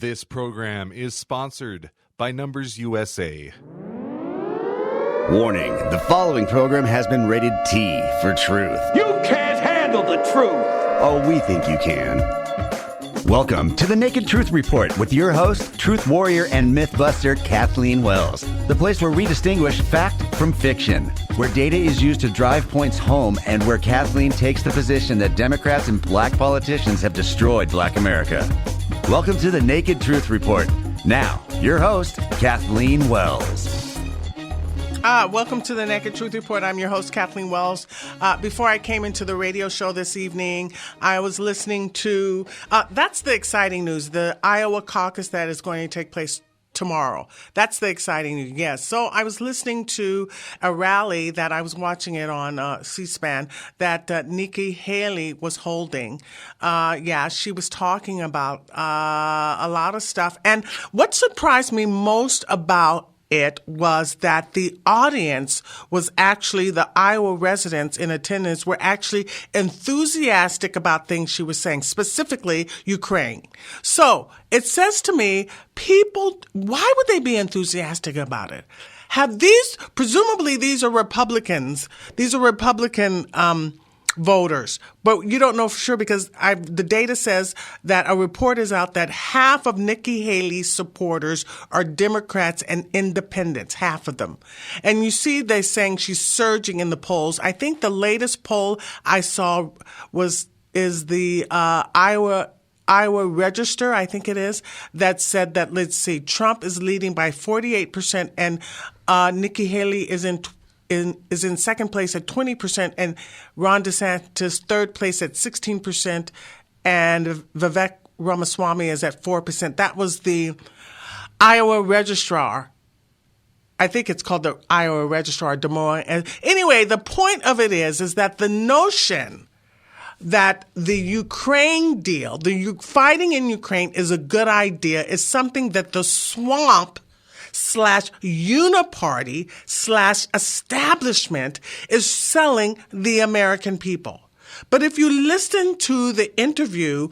This program is sponsored by Numbers USA. Warning, the following program has been rated T for truth. You can't handle the truth. Oh, we think you can. Welcome to the Naked Truth Report with your host, truth warrior and mythbuster Kathleen Wells. The place where we distinguish fact from fiction, where data is used to drive points home, and where Kathleen takes the position that Democrats and black politicians have destroyed black America. Welcome to the Naked Truth Report. Now, your host, Kathleen Wells. Welcome to the Naked Truth Report. I'm your host, Kathleen Wells. Before I came into the radio show this evening, I was listening to, that's the exciting news, the Iowa caucus that is going to take place tomorrow. That's the exciting news, yes. So I was listening to a rally that I was watching it on C-SPAN that Nikki Haley was holding. She was talking about a lot of stuff. And what surprised me most about it was that the audience was actually, the Iowa residents in attendance were actually enthusiastic about things she was saying, specifically Ukraine. So it says to me, people, why would they be enthusiastic about it? Presumably these are Republican voters, but you don't know for sure because the data says that a report is out that half of Nikki Haley's supporters are Democrats and independents, half of them. And you see they're saying she's surging in the polls. I think the latest poll I saw is the Iowa Register, I think it is, that said that, let's see, Trump is leading by 48% and Nikki Haley is in second place at 20%, and Ron DeSantis third place at 16%, and Vivek Ramaswamy is at 4%. That was the Iowa Registrar. I think it's called the Iowa Registrar Des Moines. And anyway, the point of it is that the notion that the Ukraine deal, fighting in Ukraine is a good idea, is something that the swamp /uniparty /establishment is selling the American people. But if you listen to the interview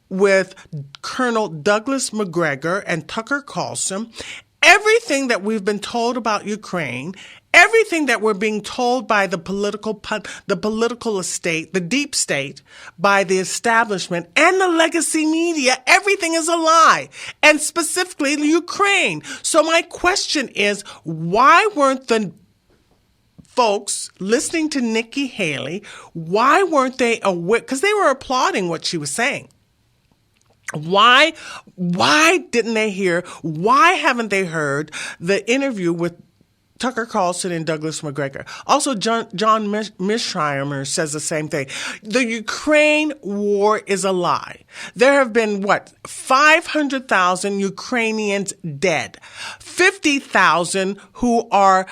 with Colonel Douglas MacGregor and Tucker Carlson, everything that we've been told about Ukraine, everything that we're being told by the political estate, the deep state, by the establishment and the legacy media, everything is a lie, and specifically Ukraine. So my question is, why weren't the folks listening to Nikki Haley, why weren't they aware? Because they were applauding what she was saying. Why didn't they hear? Why haven't they heard the interview with Tucker Carlson and Douglas MacGregor? Also, John Mearsheimer says the same thing. The Ukraine war is a lie. There have been, 500,000 Ukrainians dead, 50,000 who are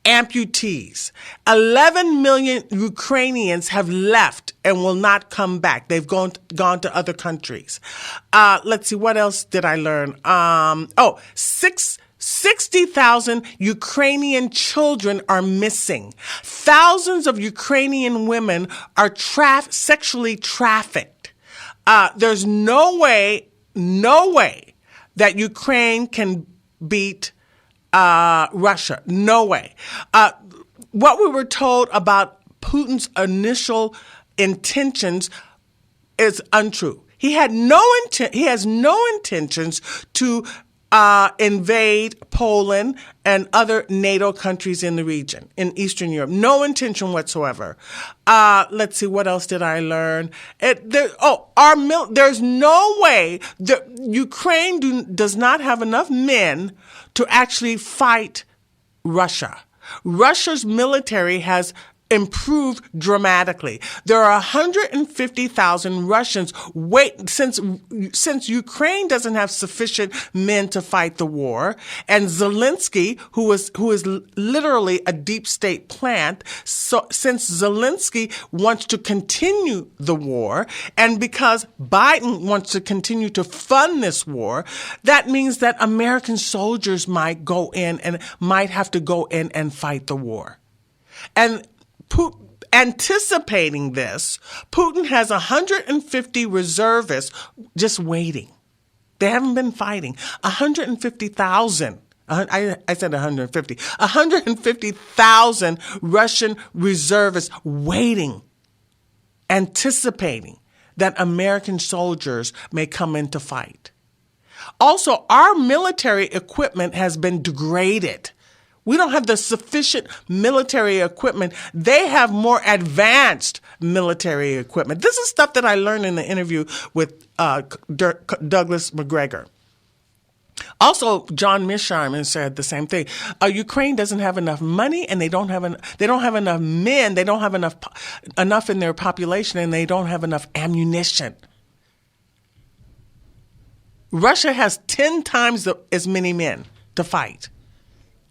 amputees. 11 million Ukrainians have left and will not come back. They've gone to other countries. Let's see, what else did I learn? 60,000 Ukrainian children are missing. Thousands of Ukrainian women are sexually trafficked. There's no way that Ukraine can beat Russia. No way. What we were told about Putin's initial intentions is untrue. He has no intentions to invade Poland and other NATO countries in the region, in Eastern Europe. No intention whatsoever. Let's see, what else did I learn? There's no way Ukraine does not have enough men to actually fight Russia. Russia's military has improved dramatically. There are 150,000 Russians since Ukraine doesn't have sufficient men to fight the war, and Zelensky, who is literally a deep state plant, so since Zelensky wants to continue the war, and because Biden wants to continue to fund this war, that means that American soldiers might have to go in and fight the war. And anticipating this, Putin has 150 reservists just waiting. They haven't been fighting. 150,000. I said 150. 150,000 Russian reservists waiting, anticipating that American soldiers may come in to fight. Also, our military equipment has been degraded. We don't have the sufficient military equipment. They have more advanced military equipment. This is stuff that I learned in the interview with Douglas MacGregor. Also, John Mearsheimer said the same thing. Ukraine doesn't have enough money, and they don't have enough men. They don't have enough in their population, and they don't have enough ammunition. Russia has 10 times as many men to fight.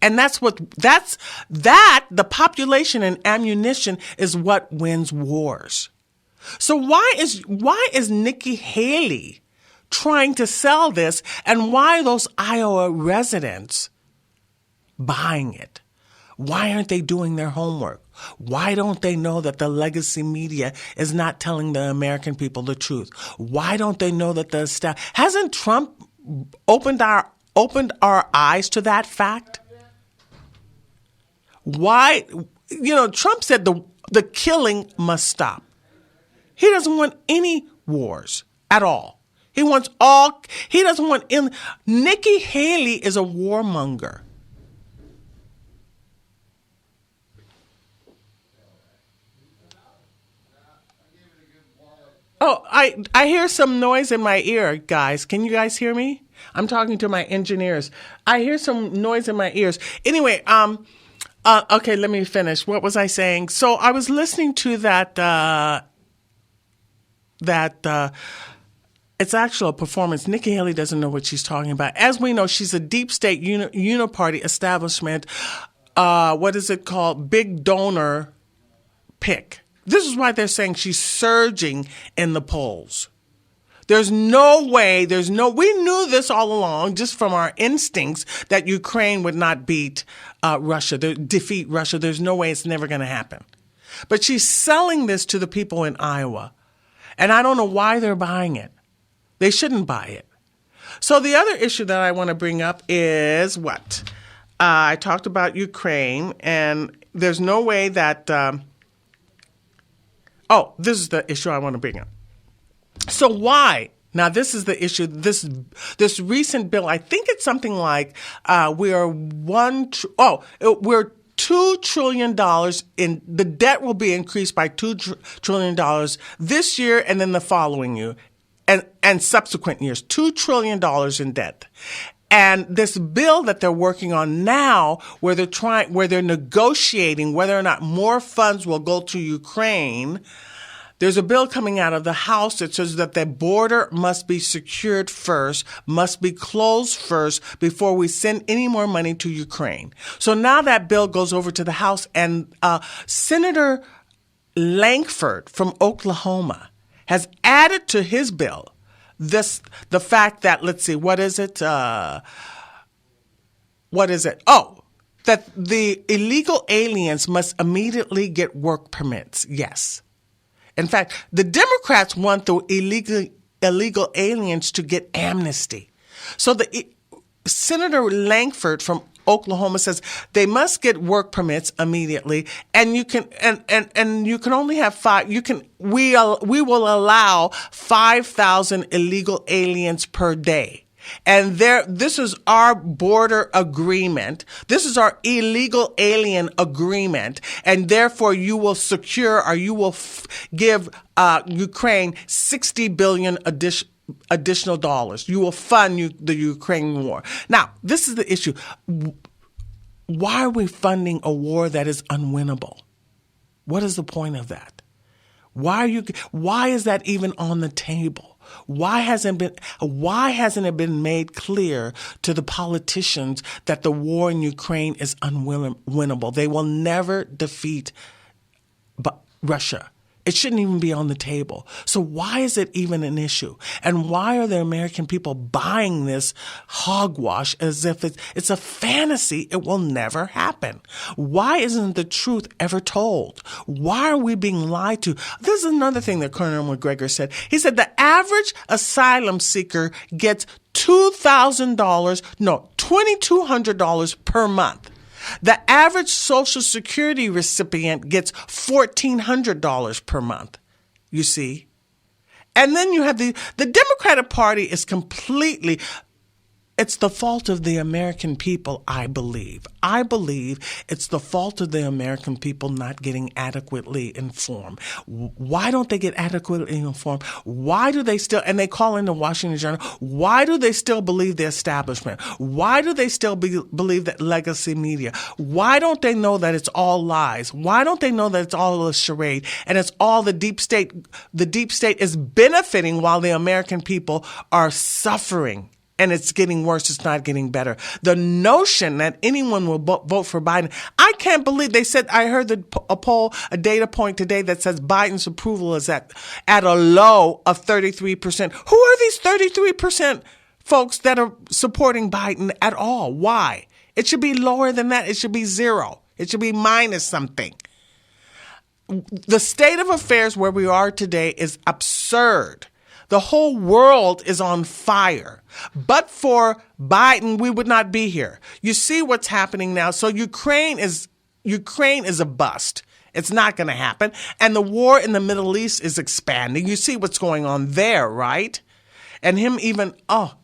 And the population and ammunition is what wins wars. So why is Nikki Haley trying to sell this, and why are those Iowa residents buying it? Why aren't they doing their homework? Why don't they know that the legacy media is not telling the American people the truth? Why don't they know that the staff hasn't Trump opened our eyes to that fact? Why, Trump said the killing must stop. He doesn't want any wars at all. He doesn't want Nikki Haley is a warmonger. Oh, I hear some noise in my ear, guys. Can you guys hear me? I'm talking to my engineers. I hear some noise in my ears. Anyway, okay, let me finish. What was I saying? So I was listening to that it's actually a performance. Nikki Haley doesn't know what she's talking about. As we know, she's a deep state uniparty establishment. What is it called? Big donor pick. This is why they're saying she's surging in the polls. There's no way, we knew this all along just from our instincts that Ukraine would not defeat Russia. There's no way, it's never going to happen. But she's selling this to the people in Iowa. And I don't know why they're buying it. They shouldn't buy it. So the other issue that I want to bring up is what? I talked about Ukraine, and there's no way that... this is the issue I want to bring up. So why? Now, this is the issue. This recent bill, I think it's something like we're $2 trillion in the debt will be increased by $2 trillion this year and then the following year and subsequent years, $2 trillion in debt. And this bill that they're working on now, where they're negotiating whether or not more funds will go to Ukraine, there's a bill coming out of the House that says that the border must be secured first, must be closed first before we send any more money to Ukraine. So now that bill goes over to the House, and Senator Lankford from Oklahoma has added to his bill the fact that, let's see, what is it? That the illegal aliens must immediately get work permits. Yes. In fact, the Democrats want the illegal aliens to get amnesty. So Senator Lankford from Oklahoma says they must get work permits immediately, and you can you can only have five. We will allow 5,000 illegal aliens per day. And this is our border agreement. This is our illegal alien agreement. And therefore you will secure, or you will give Ukraine $60 billion additional dollars. You will fund the Ukraine war. Now, this is the issue. Why are we funding a war that is unwinnable? What is the point of that? Why is that even on the table? Why hasn't it been made clear to the politicians that the war in Ukraine is unwinnable? They will never defeat Russia. It shouldn't even be on the table. So why is it even an issue? And why are the American people buying this hogwash as if it's a fantasy? It will never happen. Why isn't the truth ever told? Why are we being lied to? This is another thing that Colonel MacGregor said. He said the average asylum seeker gets $2,200 per month. The average Social Security recipient gets $1,400 per month, you see. And then you have the Democratic Party is completely, it's the fault of the American people, I believe. I believe it's the fault of the American people not getting adequately informed. Why don't they get adequately informed? Why do they still, and they call in the Washington Journal, why do they still believe the establishment? Why do they still believe that legacy media? Why don't they know that it's all lies? Why don't they know that it's all a charade and it's all the deep state? The deep state is benefiting while the American people are suffering. And it's getting worse. It's not getting better. The notion that anyone will vote for Biden, I can't believe they said, I heard a data point today that says Biden's approval is at a low of 33%. Who are these 33% folks that are supporting Biden at all? Why? It should be lower than that. It should be zero. It should be minus something. The state of affairs where we are today is absurd. The whole world is on fire. But for Biden, we would not be here. You see what's happening now. So Ukraine is a bust. It's not going to happen. And the war in the Middle East is expanding. You see what's going on there, right? And the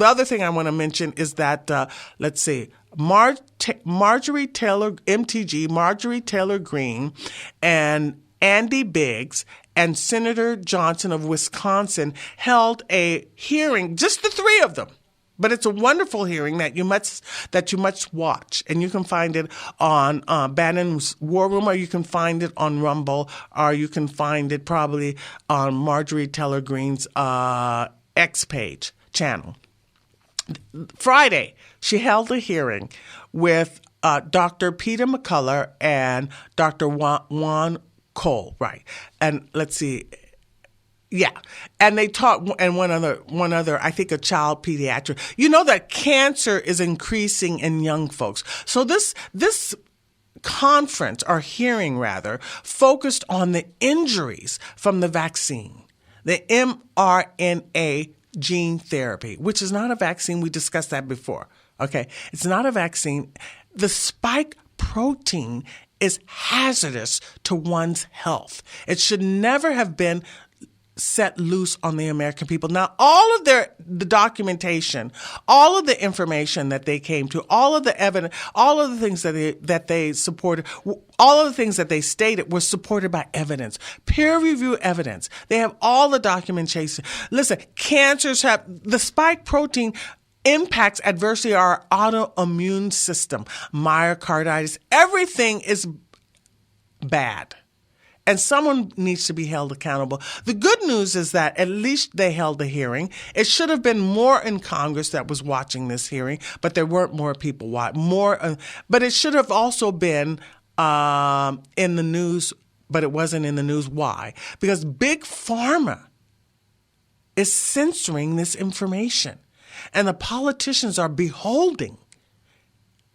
other thing I want to mention is that, Marjorie Taylor Greene, and Andy Biggs and Senator Johnson of Wisconsin held a hearing, just the three of them. But it's a wonderful hearing that you must watch. And you can find it on Bannon's War Room, or you can find it on Rumble, or you can find it probably on Marjorie Taylor Greene's X page channel. Friday, she held a hearing with Dr. Peter McCullough and Dr. Juan Cole, right? And let's see. Yeah. And they talk, and one other, I think a child pediatric. You know that cancer is increasing in young folks. So this conference, or hearing rather, focused on the injuries from the vaccine, the mRNA gene therapy, which is not a vaccine. We discussed that before. Okay. It's not a vaccine. The spike protein is hazardous to one's health. It should never have been set loose on the American people. Now, all of the documentation, all of the information that they came to, all of the evidence, all of the things that they supported, all of the things that they stated were supported by evidence, peer-reviewed evidence. They have all the documentation. Listen, cancers have the spike protein impacts adversely our autoimmune system, myocarditis. Everything is bad. And someone needs to be held accountable. The good news is that at least they held a hearing. It should have been more in Congress that was watching this hearing, but there weren't more people watching. But it should have also been in the news, but it wasn't in the news. Why? Because Big Pharma is censoring this information. And the politicians are beholding,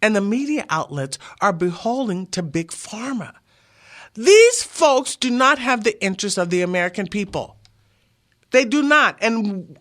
and the media outlets are beholding to Big Pharma. These folks do not have the interests of the American people. They do not. And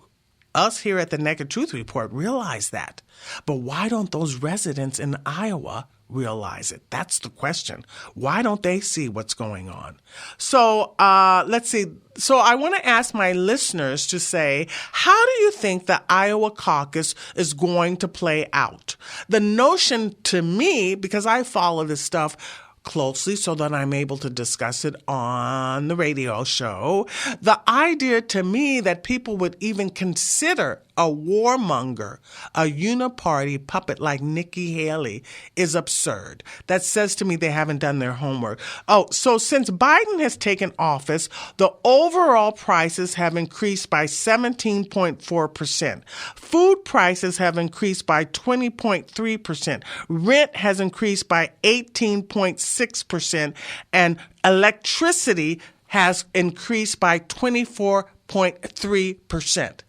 us here at the Naked Truth Report realize that. But why don't those residents in Iowa realize it? That's the question. Why don't they see what's going on? So let's see. So I want to ask my listeners to say, how do you think the Iowa caucus is going to play out? The notion to me, because I follow this stuff closely so that I'm able to discuss it on the radio show, the idea to me that people would even consider a warmonger, a uniparty puppet like Nikki Haley is absurd. That says to me they haven't done their homework. Oh, so since Biden has taken office, the overall prices have increased by 17.4%. Food prices have increased by 20.3%. Rent has increased by 18.6%. And electricity has increased by 24.3%.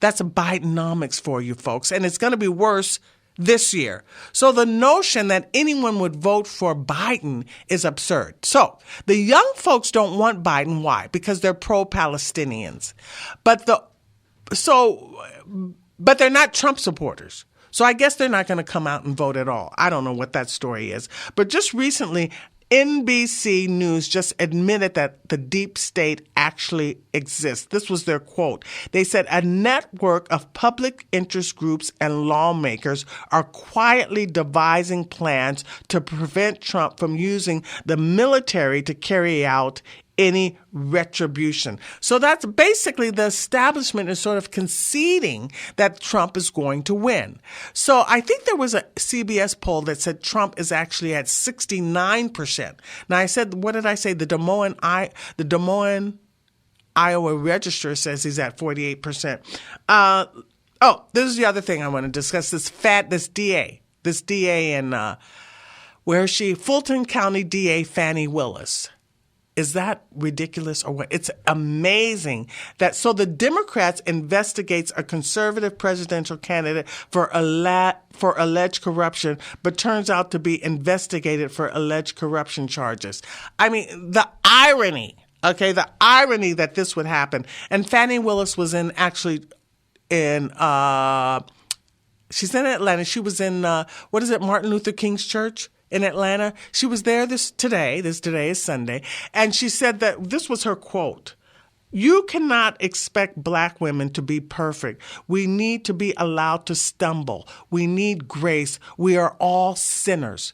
That's Bidenomics for you folks, and it's going to be worse this year. So the notion that anyone would vote for Biden is absurd. So the young folks don't want Biden. Why? Because they're pro-Palestinians. But but they're not Trump supporters. So I guess they're not going to come out and vote at all. I don't know what that story is. But just recently, NBC News just admitted that the deep state actually exists. This was their quote. They said a network of public interest groups and lawmakers are quietly devising plans to prevent Trump from using the military to carry out any retribution. So that's basically the establishment is sort of conceding that Trump is going to win. So I think there was a CBS poll that said Trump is actually at 69%. Now I said, what did I say? The Des Moines, Iowa Register says he's at 48%. This is the other thing I want to discuss. This DA in, where is she? Fulton County DA Fannie Willis. Is that ridiculous or what? It's amazing that so the Democrats investigates a conservative presidential candidate for alleged corruption, but turns out to be investigated for alleged corruption charges. I mean, the irony that this would happen. And Fannie Willis was in she's in Atlanta. She was in, Martin Luther King's church in Atlanta. She was there today is Sunday, and she said that this was her quote: "You cannot expect black women to be perfect. We need to be allowed to stumble. We need grace. We are all sinners."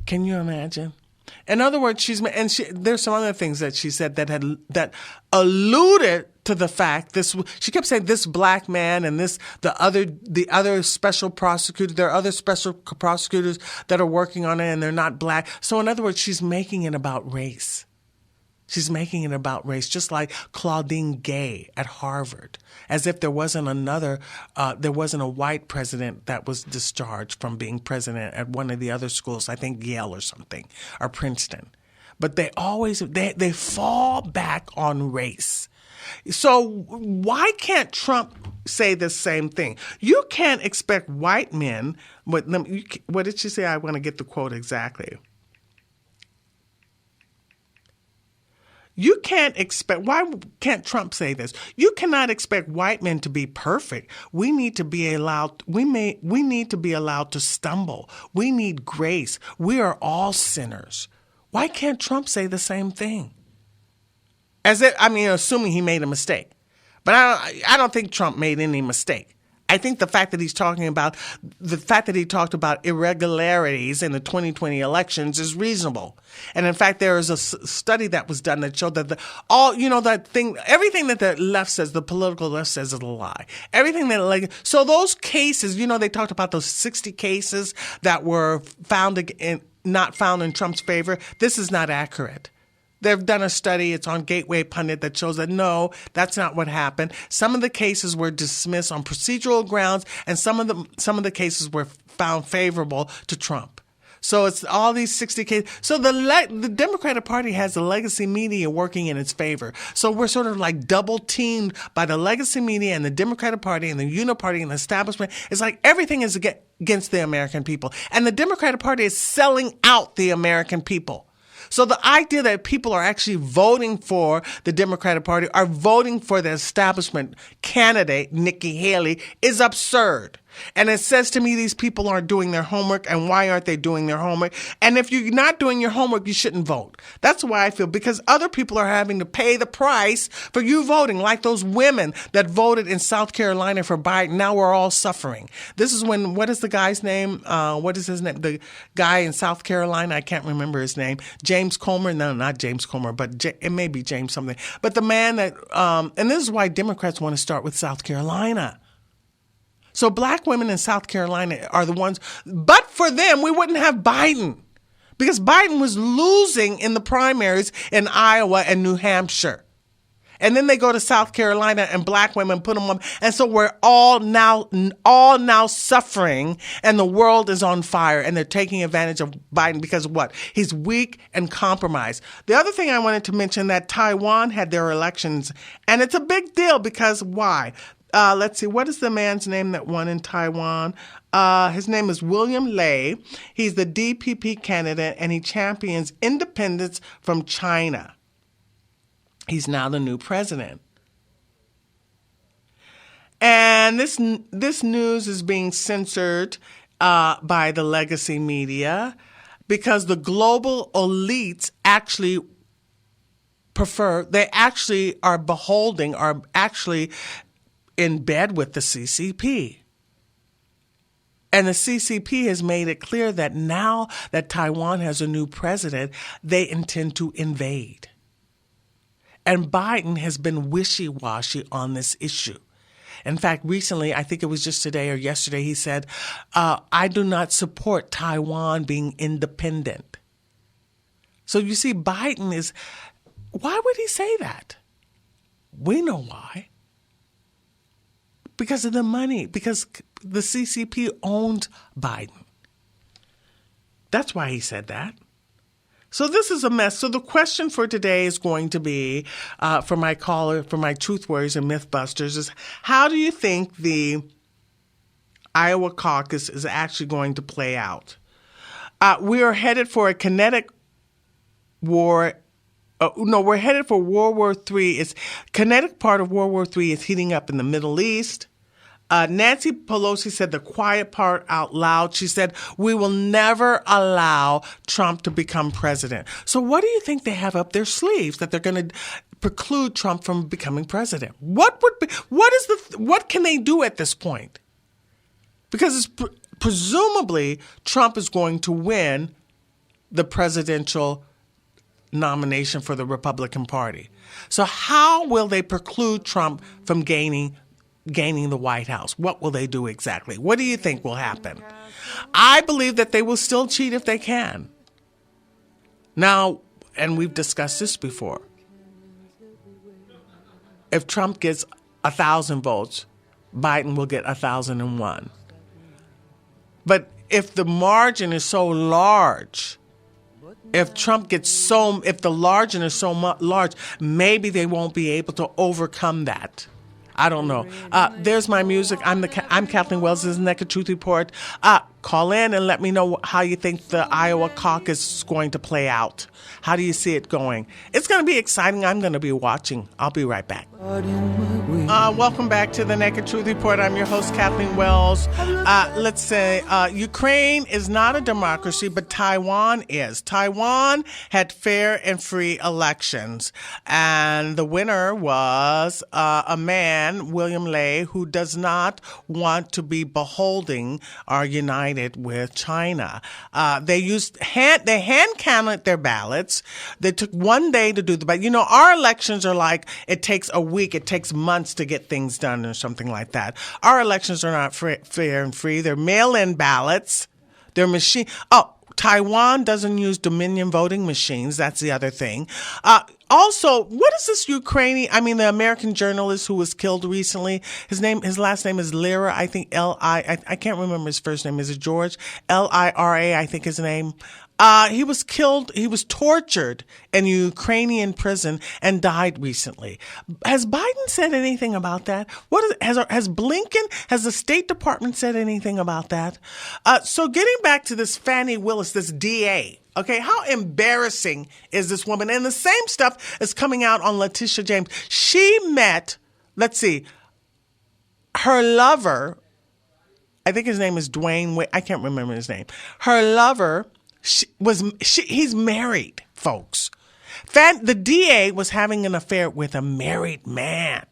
Can you imagine? In other words, there's some other things that she said that alluded to the fact she kept saying this black man and the other special prosecutor. There are other special prosecutors that are working on it, and they're not black. So in other words, she's making it about race. She's making it about race, just like Claudine Gay at Harvard, as if there wasn't a white president that was discharged from being president at one of the other schools, I think Yale or something, or Princeton. But they fall back on race. So why can't Trump say the same thing? You can't expect white men, what did she say? I want to get the quote exactly. Why can't Trump say this? You cannot expect white men to be perfect. We need to be allowed to stumble. We need grace. We are all sinners. Why can't Trump say the same thing? Assuming he made a mistake. But I don't think Trump made any mistake. I think the fact that he talked about irregularities in the 2020 elections is reasonable. And in fact, there is a study that was done that showed that everything that the left says, the political left says is a lie. So those cases, they talked about those 60 cases that were not found in Trump's favor. This is not accurate. They've done a study, it's on Gateway Pundit, that shows that no, that's not what happened. Some of the cases were dismissed on procedural grounds, and some of the cases were found favorable to Trump. So it's all these 60 cases. So the Democratic Party has the legacy media working in its favor. So we're sort of like double teamed by the legacy media and the Democratic Party and the Uniparty and the establishment. It's like everything is against the American people. And the Democratic Party is selling out the American people. So the idea that people are actually voting for the Democratic Party, are voting for the establishment candidate, Nikki Haley, is absurd. And it says to me these people aren't doing their homework, and why aren't they doing their homework? And if you're not doing your homework, you shouldn't vote. That's why I feel, because other people are having to pay the price for you voting, like those women that voted in South Carolina for Biden. Now we're all suffering. This is when, what is the guy's name? What is his name? The guy in South Carolina, I can't remember his name. James Comer? No, not James Comer, but it may be James something. But the man that, and this is why Democrats want to start with South Carolina. So black women in South Carolina are the ones, but for them, we wouldn't have Biden, because Biden was losing in the primaries in Iowa and New Hampshire. And then they go to South Carolina and black women put them up. And so we're all now suffering, and the world is on fire, and they're taking advantage of Biden because of what? He's weak and compromised. The other thing I wanted to mention, that Taiwan had their elections, and it's a big deal because why? Let's see, what is the man's name that won in Taiwan? His name is William Lei. He's the DPP candidate, and he champions independence from China. He's now the new president. And this news is being censored by the legacy media because the global elites actually they actually are actually in bed with the CCP. And the CCP has made it clear that now that Taiwan has a new president, they intend to invade. And Biden has been wishy-washy on this issue. In fact, recently, I think it was just today or yesterday, he said, I do not support Taiwan being independent. So you see, why would he say that? We know why. Because of the money, because the CCP owned Biden. That's why he said that. So this is a mess. So the question for today is going to be, for my Truth Warriors and Mythbusters, is how do you think the Iowa caucus is actually going to play out? We are headed for a kinetic war. We're headed for World War III. Kinetic part of World War III is heating up in the Middle East. Nancy Pelosi said the quiet part out loud. She said, we will never allow Trump to become president. So what do you think they have up their sleeves that they're going to preclude Trump from becoming president? What can they do at this point? Because presumably Trump is going to win the presidential nomination for the Republican Party. So how will they preclude Trump from gaining the White House? What will they do exactly? What do you think will happen? I believe that they will still cheat if they can. Now, and we've discussed this before, if Trump gets 1,000 votes, Biden will get 1,001. But if the margin is so large, if the margin is so large, maybe they won't be able to overcome that. I don't know. There's my music. I'm Kathleen Wells. This is Naked Truth Report. Call in and let me know how you think the Iowa caucus is going to play out. How do you see it going? It's going to be exciting. I'm going to be watching. I'll be right back. Welcome back to the Naked Truth Report. I'm your host, Kathleen Wells. Let's say Ukraine is not a democracy, but Taiwan is. Taiwan had fair and free elections, and the winner was a man, William Lei, who does not want to be beholding or united with China. They hand counted their ballots. They took one day to do the ballot. You know, our elections are like, it takes a week, it takes months to get things done or something like that. Our elections are not fair and free. They're mail-in ballots. They're machine. Oh, Taiwan doesn't use Dominion voting machines. That's the other thing. Also, what is this the American journalist who was killed recently? His last name is Lira, I think I can't remember his first name. Is it George? Lira, I think his name. He was killed. He was tortured in a Ukrainian prison and died recently. Has Biden said anything about that? Has Blinken, has the State Department said anything about that? So getting back to this Fani Willis, this DA, okay, how embarrassing is this woman? And the same stuff is coming out on Letitia James. She met, her lover, I think his name is Dwayne, I can't remember his name. Her lover, he's married, folks. The DA was having an affair with a married man.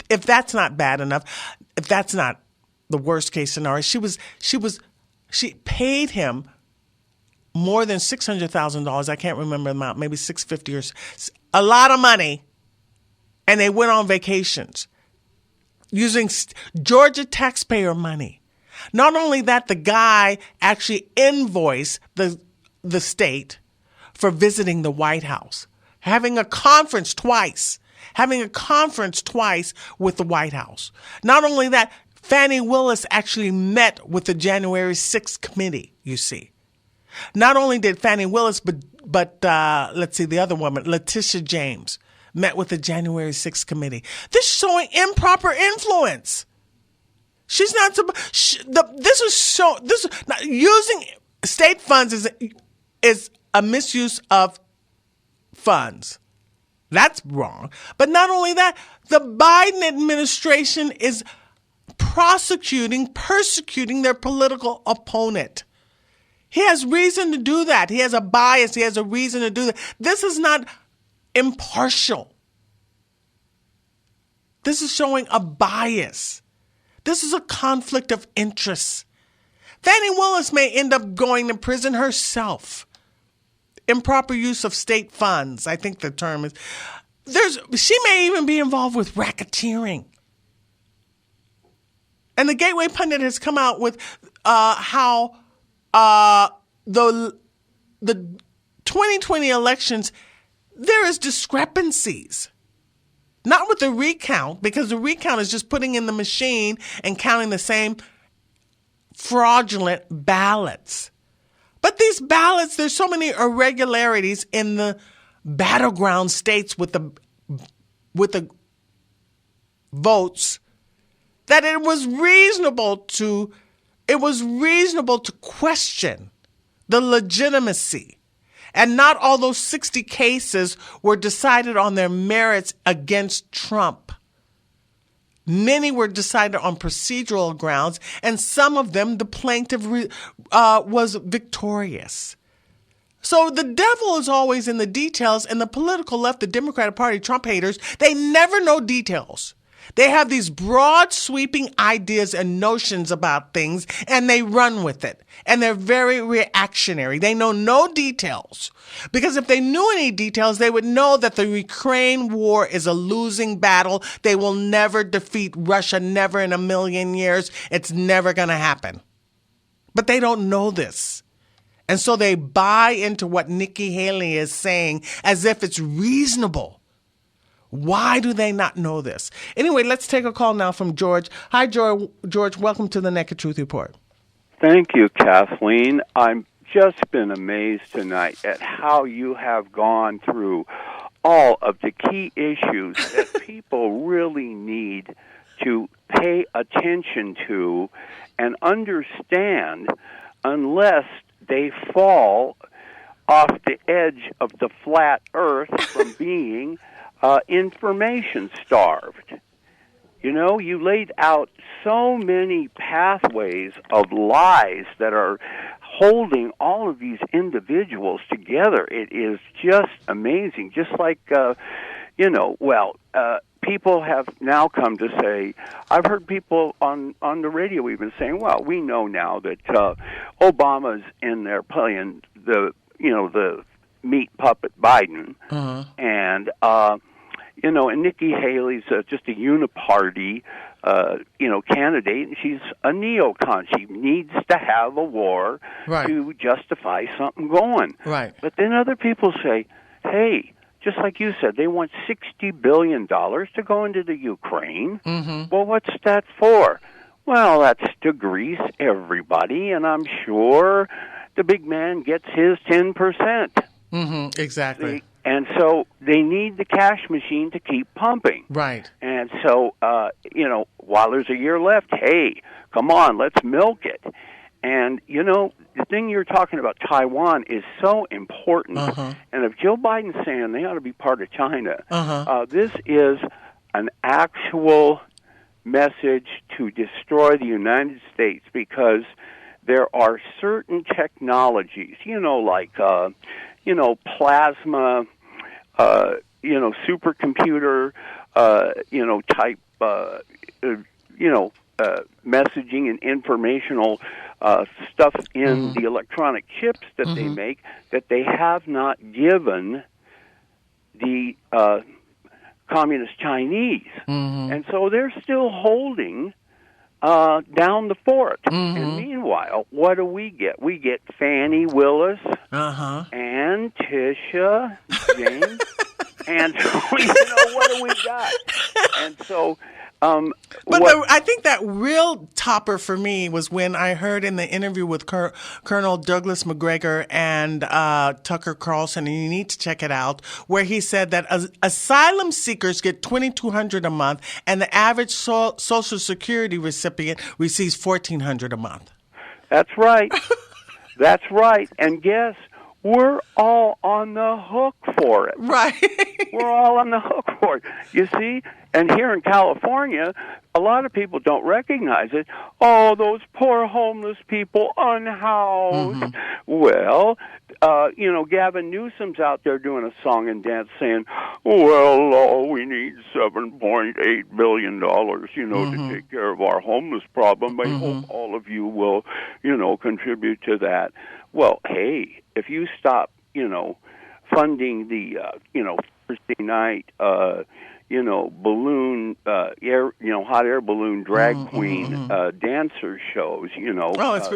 If that's not bad enough, if that's not the worst case scenario, she paid him more than $600,000. I can't remember the amount, maybe $650 or a lot of money. And they went on vacations using Georgia taxpayer money. Not only that, the guy actually invoiced the state for visiting the White House, having a conference twice with the White House. Not only that, Fani Willis actually met with the January 6th committee, you see. Not only did Fani Willis, but the other woman, Letitia James, met with the January 6th committee. This is showing improper influence. She's not using state funds is a misuse of funds. That's wrong. But not only that, the Biden administration is persecuting their political opponent. He has reason to do that. He has a bias. He has a reason to do that. This is not impartial. This is showing a bias. This is a conflict of interests. Fannie Willis may end up going to prison herself. Improper use of state funds, I think the term is. She may even be involved with racketeering. And the Gateway Pundit has come out with how the 2020 elections, there is discrepancies. Not with the recount, because the recount is just putting in the machine and counting the same fraudulent ballots. But these ballots, there's so many irregularities in the battleground states with the votes that it was reasonable to question the legitimacy. And not all those 60 cases were decided on their merits against Trump. Many were decided on procedural grounds, and some of them the plaintiff was victorious. So the devil is always in the details, and the political left, the Democratic Party, Trump haters, they never know details. They have these broad, sweeping ideas and notions about things, and they run with it. And they're very reactionary. They know no details. Because if they knew any details, they would know that the Ukraine war is a losing battle. They will never defeat Russia, never in a million years. It's never going to happen. But they don't know this. And so they buy into what Nikki Haley is saying as if it's reasonable. Why do they not know this? Anyway, let's take a call now from George. Hi, George. Welcome to the Naked Truth Report. Thank you, Kathleen. I've just been amazed tonight at how you have gone through all of the key issues that people really need to pay attention to and understand unless they fall off the edge of the flat earth from being information starved. You know, you laid out so many pathways of lies that are holding all of these individuals together. It is just amazing. Just like, people have now come to say, I've heard people on the radio even saying, well, we know now that Obama's in there playing the meat puppet Biden. Uh-huh. And Nikki Haley's just a uniparty, candidate, and she's a neocon. She needs to have a war to justify something going. Right. But then other people say, hey, just like you said, they want $60 billion to go into the Ukraine. Mm-hmm. Well, what's that for? Well, that's to grease everybody, and I'm sure the big man gets his 10%. Mm-hmm, exactly. And so they need the cash machine to keep pumping. Right. And so, while there's a year left, hey, come on, let's milk it. And, the thing you're talking about, Taiwan, is so important. Uh-huh. And if Joe Biden's saying they ought to be part of China, this is an actual message to destroy the United States because there are certain technologies, like plasma, supercomputer, type, messaging and informational stuff in the electronic chips that they make that they have not given the communist Chinese. Mm-hmm. And so they're still holding down the fort. Mm-hmm. And meanwhile, what do we get? We get Fannie Willis and Tisha James. And what do we got? And so I think that real topper for me was when I heard in the interview with Colonel Douglas MacGregor and Tucker Carlson, and you need to check it out, where he said that asylum seekers get $2,200 a month, and the average Social Security recipient receives $1,400 a month. That's right. That's right. And guess we're all on the hook for it. Right. We're all on the hook for it. You see? And here in California, a lot of people don't recognize it. Oh, those poor homeless people unhoused. Well, Gavin Newsom's out there doing a song and dance saying, well, we need $7.8 billion, to take care of our homeless problem. I hope all of you will, contribute to that. Well, hey, if you stop, funding the, Thursday night, balloon, hot air balloon drag queen dancer shows,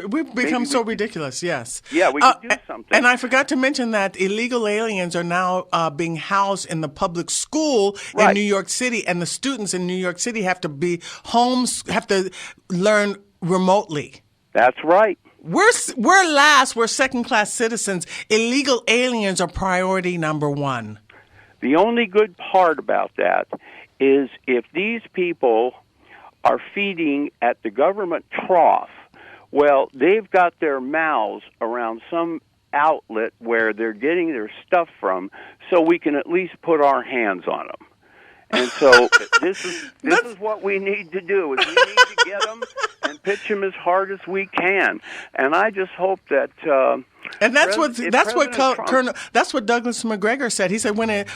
we've become so ridiculous, yes. Yeah, we could do something. And I forgot to mention that illegal aliens are now being housed in the public school in New York City, and the students in New York City have to learn remotely. That's right. We're last. We're second-class citizens. Illegal aliens are priority number one. The only good part about that is if these people are feeding at the government trough, well, they've got their mouths around some outlet where they're getting their stuff from, so we can at least put our hands on them. And so this is what we need to do. Is we need to get them and pitch them as hard as we can. And I just hope that. And that's what Douglas MacGregor said. He said when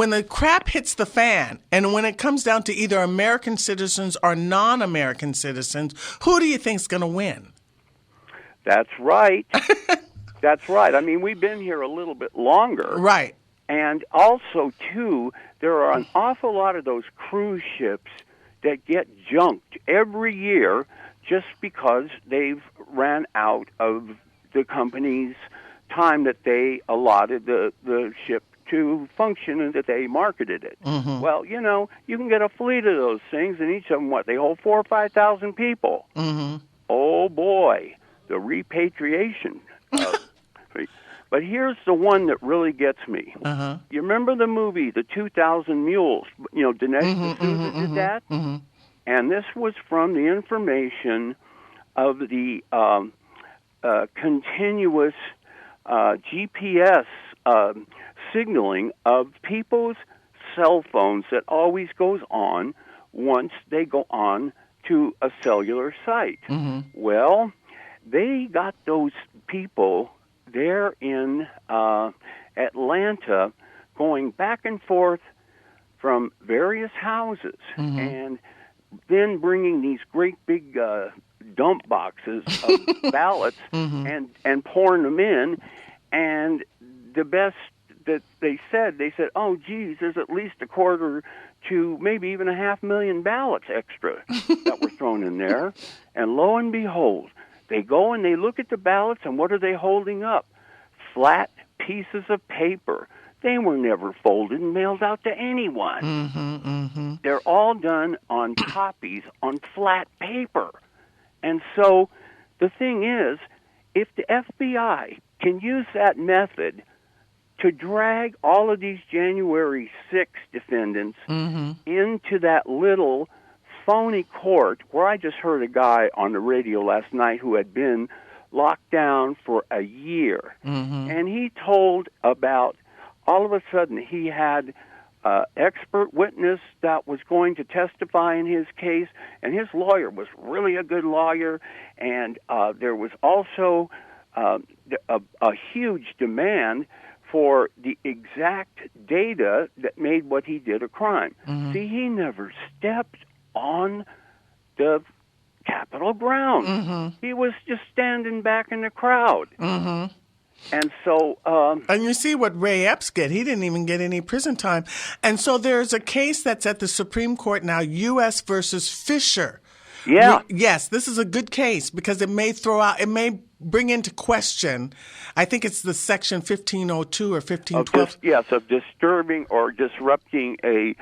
the crap hits the fan, and when it comes down to either American citizens or non-American citizens, who do you think's going to win? That's right. That's right. I mean, we've been here a little bit longer. Right. And also, too, there are an awful lot of those cruise ships that get junked every year just because they've ran out of the company's time that they allotted the ship to function and that they marketed it. Well, you can get a fleet of those things, and each of them, they hold 4,000 or 5,000 people. Oh, boy, the repatriation. But here's the one that really gets me. You remember the movie, The 2,000 Mules? Dinesh D'Souza did that? And this was from the information of the continuous GPS signaling of people's cell phones that always goes on once they go on to a cellular site. Well, they got those people there in Atlanta going back and forth from various houses and then bringing these great big dump boxes of ballots and pouring them in. And the best that they said, oh, geez, there's at least 250,000 to maybe even 500,000 ballots extra that were thrown in there. And lo and behold, they go and they look at the ballots, and what are they holding up? Flat pieces of paper. They were never folded and mailed out to anyone. They're all done on copies on flat paper. And so the thing is, if the FBI can use that method to drag all of these January 6 defendants into that little phony court, where I just heard a guy on the radio last night who had been locked down for a year. And he told about all of a sudden he had expert witness that was going to testify in his case, and his lawyer was really a good lawyer, and there was also a huge demand for the exact data that made what he did a crime. See, he never stepped on the Capitol grounds. He was just standing back in the crowd. And so... and you see what Ray Epps get. He didn't even get any prison time. And so there's a case that's at the Supreme Court now, U.S. versus Fisher. Yeah. Yes, this is a good case because it may bring into question, I think it's the section 1502 or 1512. Of disturbing or disrupting a,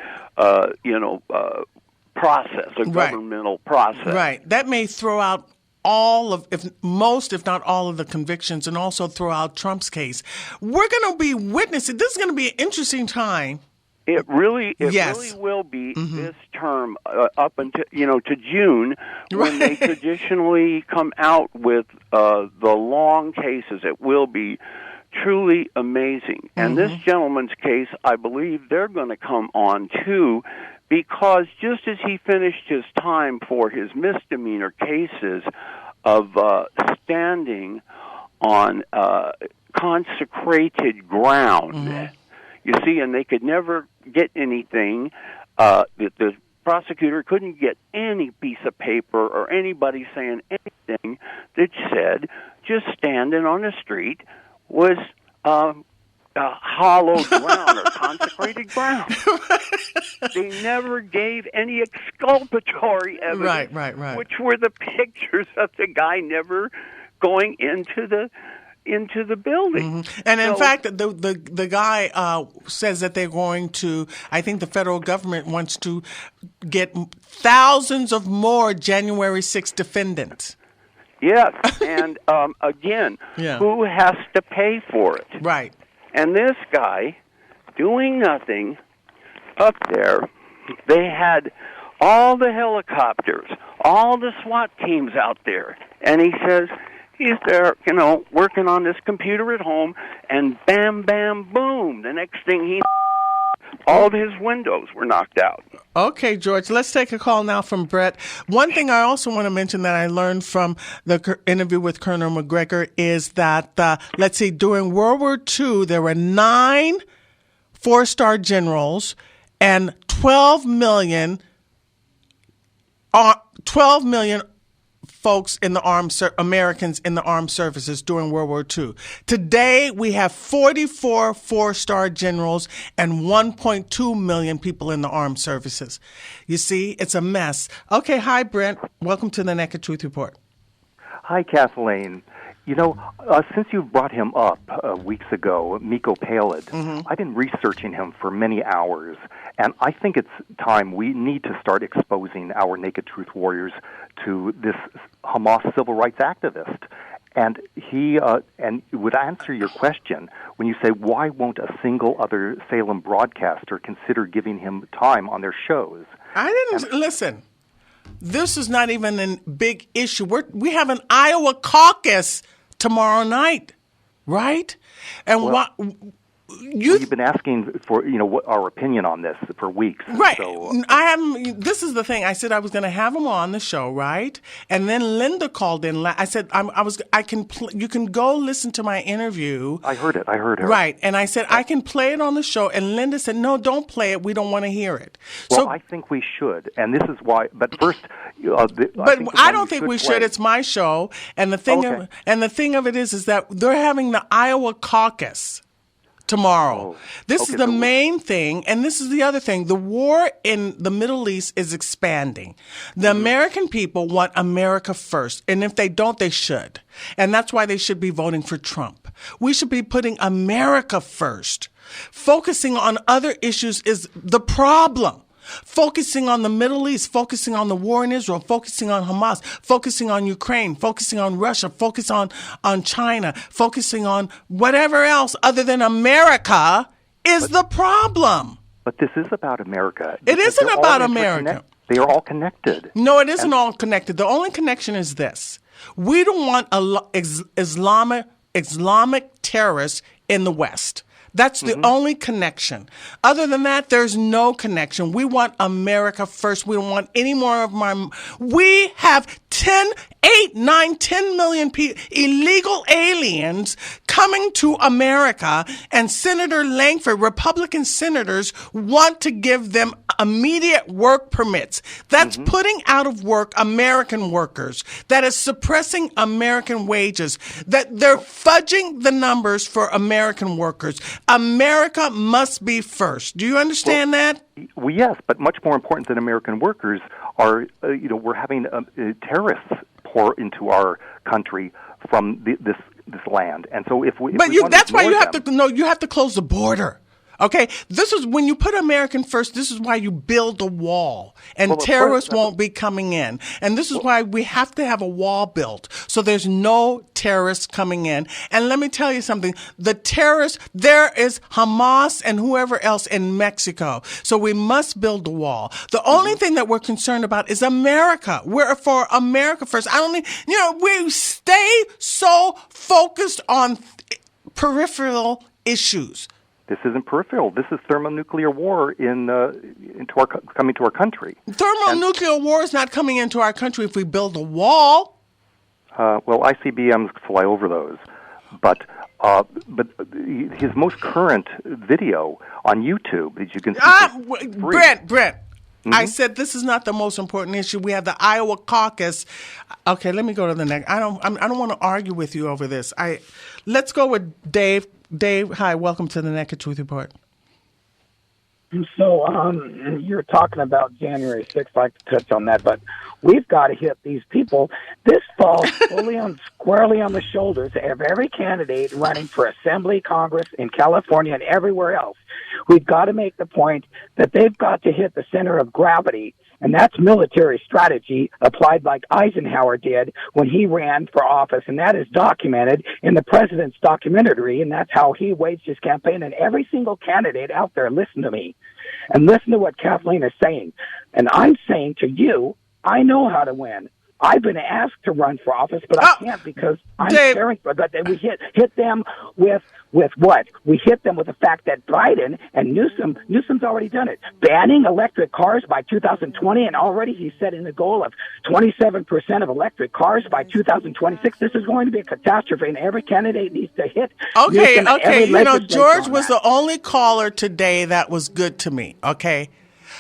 process, a governmental process. Right. That may throw out all of, if not all of the convictions, and also throw out Trump's case. We're going to be witnessing, this is going to be an interesting time. It really will be this term up until to June, when they traditionally come out with the long cases. It will be truly amazing. And this gentleman's case, I believe they're going to come on too, because just as he finished his time for his misdemeanor cases of standing on consecrated ground, you see, and they could never get anything, the prosecutor couldn't get any piece of paper or anybody saying anything that said just standing on the street was hallowed ground or consecrated ground. They never gave any exculpatory evidence, right. which were the pictures of the guy never going into the building. And in fact, the guy says that they're going to, I think the federal government wants to get thousands of more January 6th defendants. Yes, and again, who has to pay for it? Right. And this guy doing nothing up there, they had all the helicopters, all the SWAT teams out there, and he says he's there, working on this computer at home, and bam, bam, boom, the next thing all of his windows were knocked out. Okay, George, let's take a call now from Brett. One thing I also want to mention that I learned from the interview with Colonel MacGregor is that, during World War II, there were 9 four-star generals and 12 million folks in the Americans in the armed services during World War II. Today, we have 44 four-star generals and 1.2 million people in the armed services. You see, it's a mess. Okay, hi, Brent. Welcome to the Naked Truth Report. Hi, Kathleen. Since you brought him up weeks ago, Miko Palid, I've been researching him for many hours, and I think it's time we need to start exposing our Naked Truth Warriors to this Hamas civil rights activist. And he would answer your question when you say, why won't a single other Salem broadcaster consider giving him time on their shows? Listen. This is not even a big issue. We have an Iowa caucus tomorrow night, right? And you've been asking for what our opinion on this for weeks, right? So, This is the thing. I said I was going to have him on the show, right? And then Linda called in. I said you can go listen to my interview. I heard it. I heard her. Right, and I said I can play it on the show, and Linda said no, don't play it. We don't want to hear it. Well, I think we should, and this is why. But first, I don't think we should. It's my show, and the thing of it is that they're having the Iowa caucus tomorrow. This is the main thing, and this is the other thing. The war in the Middle East is expanding. The American people want America first, and if they don't, they should. And that's why they should be voting for Trump. We should be putting America first. Focusing on other issues is the problem. Focusing on the Middle East, focusing on the war in Israel, focusing on Hamas, focusing on Ukraine, focusing on Russia, focus on China, focusing on whatever else other than America is the problem. But this is about America. It isn't about America. They are all connected. No, it isn't all connected. The only connection is this. We don't want Islamic terrorists in the West. That's the only connection. Other than that, there's no connection. We want America first. We don't want any more of we have 10 million illegal aliens coming to America, and Senator Langford, Republican senators, want to give them immediate work permits. That's putting out of work American workers. That is suppressing American wages. That they're fudging the numbers for American workers. America must be first. Do you understand that? Well, yes, but much more important than American workers are, we're having terrorists pour into our country from this land, and so that's why you have to close the border. Okay, this is when you put American first. This is why you build a wall, and terrorists won't be coming in. And this is why we have to have a wall built, so there's no terrorists coming in. And let me tell you something: the terrorists, there is Hamas and whoever else in Mexico. So we must build a wall. The only thing that we're concerned about is America. We're for America first. We stay so focused on peripheral issues. This isn't peripheral. This is thermonuclear war coming to our country. Thermonuclear war is not coming into our country if we build a wall. Well, ICBMs fly over those, but his most current video on YouTube that you can see. Brent. Mm-hmm. I said this is not the most important issue. We have the Iowa caucus. Okay, let me go to the next. I don't want to argue with you over this. Let's go with Dave. Dave, hi. Welcome to the Naked Truth Report. So you're talking about January 6th. I'd like to touch on that, but we've got to hit these people. This falls squarely on the shoulders of every candidate running for Assembly, Congress, in California, and everywhere else. We've got to make the point that they've got to hit the center of gravity, and that's military strategy applied like Eisenhower did when he ran for office, and that is documented in the president's documentary, and that's how he waged his campaign. And every single candidate out there, listen to me, and listen to what Kathleen is saying. And I'm saying to you, I know how to win. I've been asked to run for office, but I can't because I'm caring for. But we hit them with what? We hit them with the fact that Biden and Newsom's already done it, banning electric cars by 2020, and already he's setting a goal of 27% of electric cars by 2026. This is going to be a catastrophe, and every candidate needs to hit. Okay. George was the only caller today that was good to me. Okay.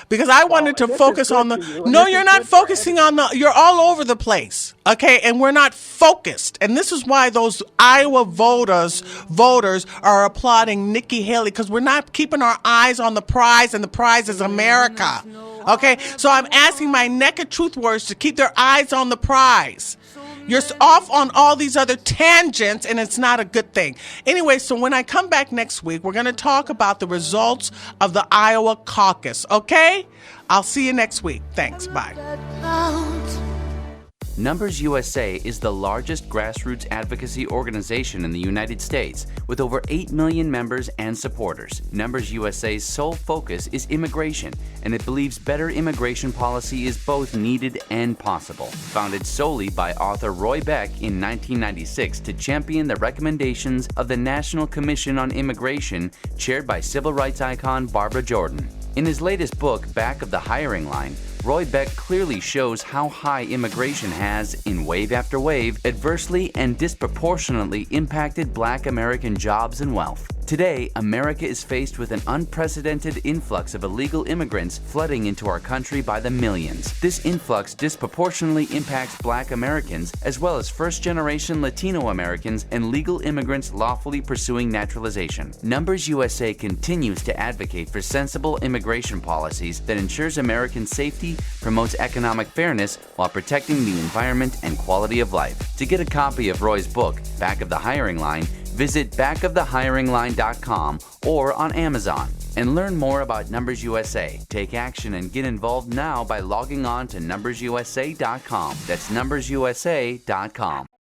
Because I wanted to focus on the... No, you're not focusing on the... You're all over the place, okay? And we're not focused. And this is why those Iowa voters are applauding Nikki Haley, because we're not keeping our eyes on the prize, and the prize is America, okay? So I'm asking my Naked Truth Warriors to keep their eyes on the prize. You're off on all these other tangents, and it's not a good thing. Anyway, so when I come back next week, we're going to talk about the results of the Iowa caucus, okay? I'll see you next week. Thanks. Bye. Numbers USA is the largest grassroots advocacy organization in the United States with over 8 million members and supporters. Numbers USA's sole focus is immigration, and it believes better immigration policy is both needed and possible. Founded solely by author Roy Beck in 1996 to champion the recommendations of the National Commission on Immigration, chaired by civil rights icon Barbara Jordan. In his latest book, Back of the Hiring Line, Roy Beck clearly shows how high immigration has, in wave after wave, adversely and disproportionately impacted Black American jobs and wealth. Today, America is faced with an unprecedented influx of illegal immigrants flooding into our country by the millions. This influx disproportionately impacts Black Americans as well as first-generation Latino Americans and legal immigrants lawfully pursuing naturalization. Numbers USA continues to advocate for sensible immigration policies that ensures American safety, promotes economic fairness while protecting the environment and quality of life. To get a copy of Roy's book, Back of the Hiring Line, visit backofthehiringline.com or on Amazon and learn more about Numbers USA. Take action and get involved now by logging on to numbersusa.com. That's numbersusa.com.